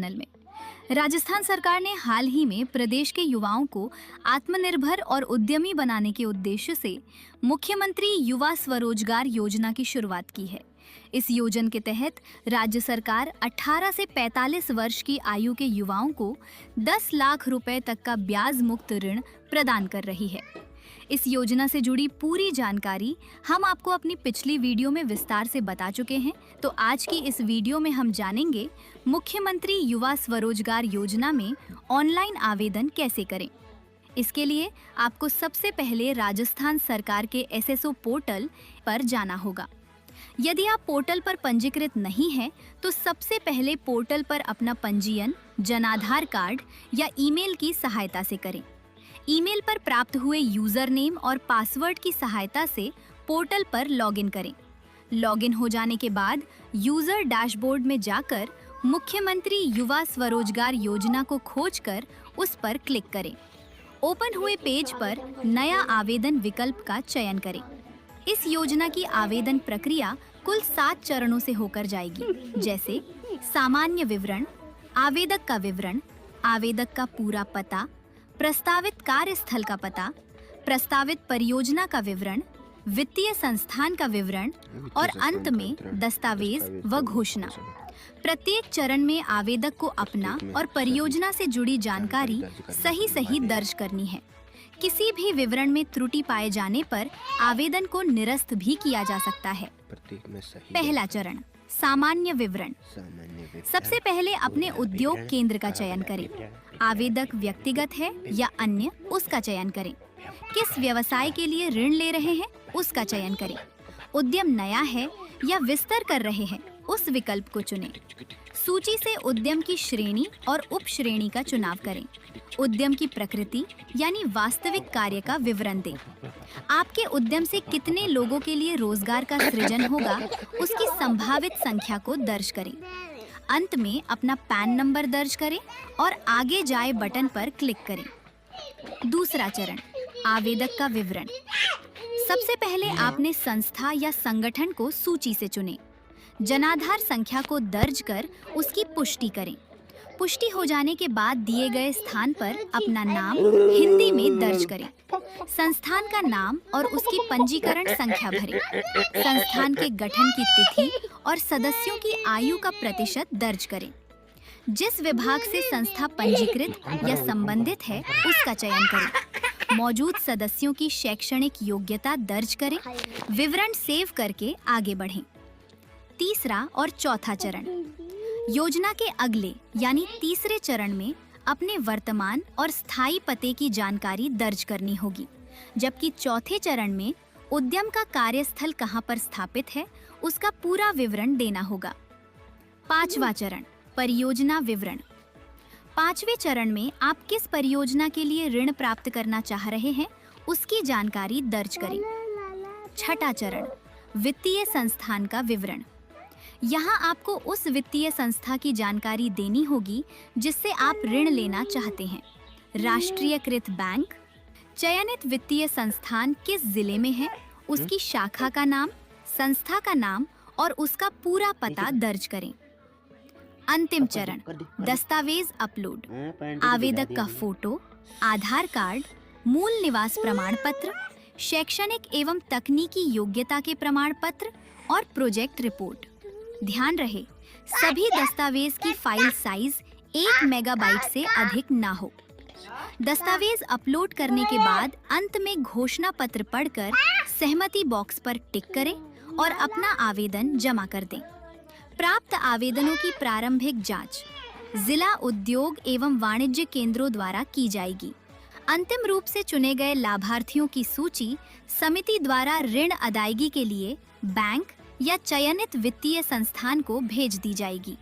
Channel में। राजस्थान सरकार ने हाल ही में प्रदेश के युवाओं को आत्मनिर्भर और उद्यमी बनाने के उद्देश्य से मुख्यमंत्री युवा स्वरोजगार योजना की शुरुआत की है। इस योजना के तहत राज्य सरकार 18 से 45 वर्ष की आयु के युवाओं को 10 लाख रुपए तक का ब्याज मुक्त ऋण प्रदान कर रही है। इस योजना से जुड़ी पूरी जानकारी हम आपको अपनी पिछली वीडियो में विस्तार से बता चुके हैं, तो आज की इस वीडियो में हम जानेंगे मुख्यमंत्री युवा स्वरोजगार योजना में ऑनलाइन आवेदन कैसे करें। इसके लिए आपको सबसे पहले राजस्थान सरकार के एसएसओ पोर्टल पर जाना होगा। यदि आप पोर्टल पर पंजीकृत नहीं हैं, तो सबसे पहले पोर्टल पर अपना पंजीयन जनाधार कार्ड या ईमेल की सहायता से करें। ईमेल पर प्राप्त हुए यूजर नेम और पासवर्ड की सहायता से पोर्टल पर लॉगिन करें। लॉगिन हो जाने के बाद यूजर डैशबोर्ड में जाकर मुख्यमंत्री युवा स्वरोजगार योजना को खोजकर उस पर क्लिक करें। ओपन हुए पेज पर नया आवेदन विकल्प का चयन करें। इस योजना की आवेदन प्रक्रिया कुल 7 चरणों से होकर जाएगी, जैसे सामान्य विवरण, आवेदक का विवरण, आवेदक का पूरा पता, प्रस्तावित कार्यस्थल का पता, प्रस्तावित परियोजना का विवरण, वित्तीय संस्थान का विवरण और अंत में दस्तावेज व घोषणा। प्रत्येक चरण में आवेदक को अपना और परियोजना से जुड़ी जानकारी सही दर्ज करनी है। किसी भी विवरण में त्रुटि पाए जाने पर आवेदन को निरस्त भी किया जा सकता है। पहला चरण, सामान्य विवरण। सबसे पहले अपने उद्योग केंद्र का चयन करें। आवेदक व्यक्तिगत है या अन्य, उसका चयन करें। किस व्यवसाय के लिए ऋण ले रहे हैं, उसका चयन करें। उद्यम नया है या विस्तार कर रहे हैं, उस विकल्प को चुनें। सूची से उद्यम की श्रेणी और उप श्रेणी का चुनाव करें। उद्यम की प्रकृति यानी वास्तविक कार्य का विवरण दें। आपके उद्यम से कितने लोगों के लिए रोजगार का सृजन होगा, उसकी संभावित संख्या को दर्ज करें। अंत में अपना पैन नंबर दर्ज करें और आगे जाए बटन पर क्लिक करें। दूसरा चरण, आवेदक का विवरण। सबसे पहले आपने संस्था या संगठन को सूची से चुनें। जनाधार संख्या को दर्ज कर उसकी पुष्टि करें। पुष्टि हो जाने के बाद दिए गए स्थान पर अपना नाम हिंदी में दर्ज करें। संस्थान का नाम और उसकी पंजीकरण संख्या भरें। संस्थान के गठन की तिथि और सदस्यों की आयु का प्रतिशत दर्ज करें। जिस विभाग से संस्था पंजीकृत या संबंधित है, उसका चयन करें। मौजूद सदस्यों की शैक्षणिक योग्यता दर्ज करें। विवरण सेव करके आगे बढ़ें। तीसरा और चौथा चरण, योजना के अगले यानी तीसरे चरण में अपने वर्तमान और स्थायी पते की जानकारी दर्ज करनी होगी, जबकि चौथे चरण में उद्यम का कार्यस्थल कहां पर स्थापित है, उसका पूरा विवरण देना होगा। पांचवा चरण, परियोजना विवरण। पांचवें चरण में आप किस परियोजना के लिए ऋण प्राप्त करना चाह रहे हैं, उसकी जानकारी दर्ज करें। छठा चरण, वित्तीय संस्थान का विवरण। यहाँ आपको उस वित्तीय संस्था की जानकारी देनी होगी जिससे आप ऋण लेना चाहते हैं। राष्ट्रीयकृत बैंक, चयनित वित्तीय संस्थान किस जिले में है, उसकी शाखा का नाम, संस्था का नाम और उसका पूरा पता दर्ज करें। अंतिम चरण, दस्तावेज अपलोड। आवेदक का फोटो, आधार कार्ड, मूल निवास प्रमाण पत्र, शैक्षणिक एवं तकनीकी योग्यता के प्रमाण पत्र और प्रोजेक्ट रिपोर्ट। ध्यान रहे, सभी दस्तावेज की फाइल साइज 1 मेगाबाइट से अधिक ना हो। दस्तावेज अपलोड करने के बाद अंत में घोषणा पत्र पढ़कर सहमति बॉक्स पर टिक करें और अपना आवेदन जमा कर दें। प्राप्त आवेदनों की प्रारंभिक जांच जिला उद्योग एवं वाणिज्य केंद्रों द्वारा की जाएगी। अंतिम रूप से चुने गए लाभार्थियों की सूची समिति द्वारा ऋण अदायगी के लिए बैंक या चयनित वित्तीय संस्थान को भेज दी जाएगी।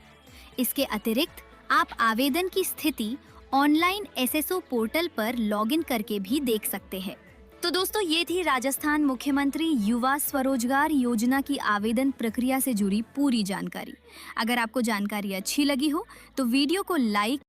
इसके अतिरिक्त आप आवेदन की स्थिति ऑनलाइन एसएसओ पोर्टल पर लॉगिन करके भी देख सकते हैं। तो दोस्तों, ये थी राजस्थान मुख्यमंत्री युवा स्वरोजगार योजना की आवेदन प्रक्रिया से जुड़ी पूरी जानकारी। अगर आपको जानकारी अच्छी लगी हो तो वीडियो को लाइक